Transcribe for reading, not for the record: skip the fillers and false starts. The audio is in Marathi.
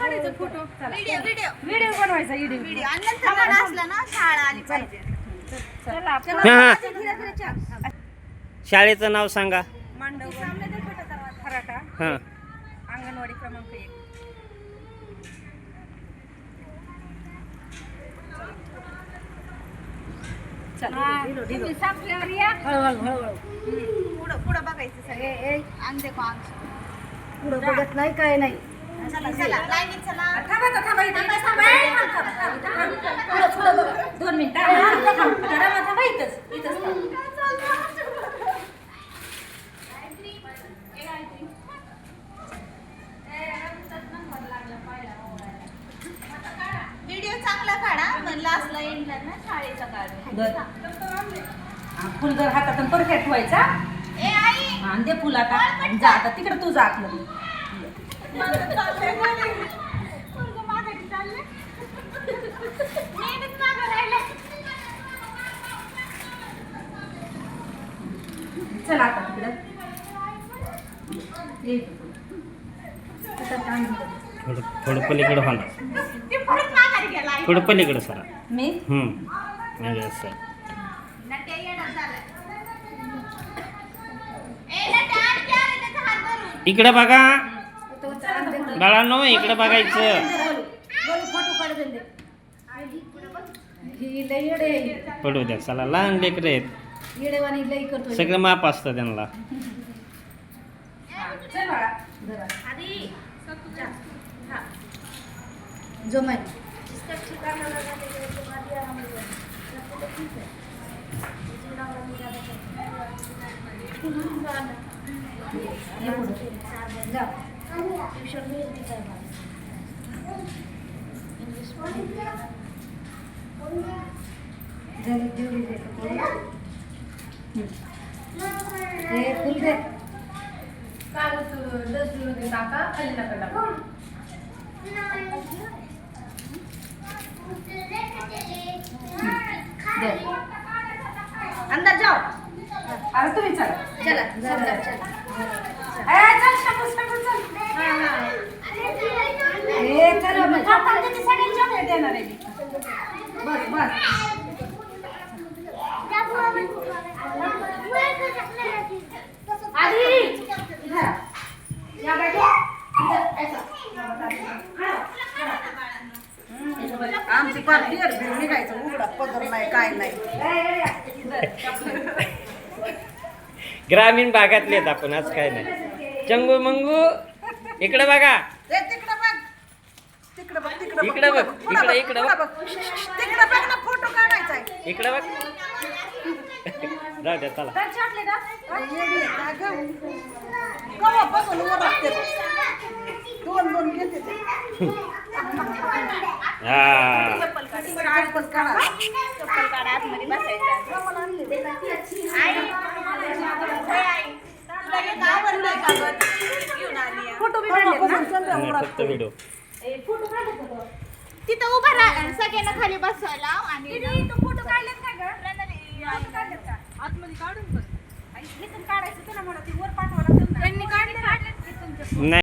काढायचा फोटो. व्हिडिओ व्हिडिओ व्हिडिओ बनवायचा व्हिडिओ. व्हिडिओ आणि नंतर मला असलं ना शाळा आली पाहिजे. चला आपण शाळेचं नाव सांगा. मांडव खराटा हां अंगणवाडी क्रमांक 1. तुम्ही संपल्यावर या. पुढं पुढं बघायचं सगळे आणि देखो आमचं. पुढं बघत नाही काय नाही. चला चला लाईनीत चला. थांबा इथं. पुढं बघा 2 मिनिटं. थांबा इथंच थांबा. व्हिडिओ चांगला काढा म्हणलं असला एंडला ना शाळेचा काढ. फुल जर हातात परफेक्ट व्हायचा. ए आई आणि दे फुल आता. जा आता तिकडे तू जा आपलं. चला आता तिकडं. थोडं पलीकडं व्हा ना. थोडं पलीकडं सरा. मी म्हणजे असं. इकडं बघा बाळांनो, इकडं बघायचं. पडू द्या चला. लहान लेकरं आहेत, सगळं माप असतं त्यांना. जमाय फुल दे. अंदर जाओ. अरे तुम्ही चला. चला चल देणार आहे. बस आमची पार्टी निघायचं उघडा पदर नाही काय नाही. ग्रामीण भागातले आहेत आपण, आज काय नाही. चंगू मंगू इकडं बघा. तिकडं बघ तिकडं बघ तिकडं इकडं बघ. पुढं इकडं बघ. तिकडं बघ ना फोटो काढायचा आहे. इकडं बघ. जाऊ द्या चला. कवा बघून ओरडते. 2 घेते ते. हा चप्पल काढा आतमध्ये बसायचं. फोटो फक्त व्हिडिओ. तिथं उभा राहा सगळ्यांना खाली बसवायला. आणि फोटो काढलेत का गं? आतमध्ये काढून बघ. काढायचं ना मला ती वर पाठवायला. त्यांनी काढले नाही.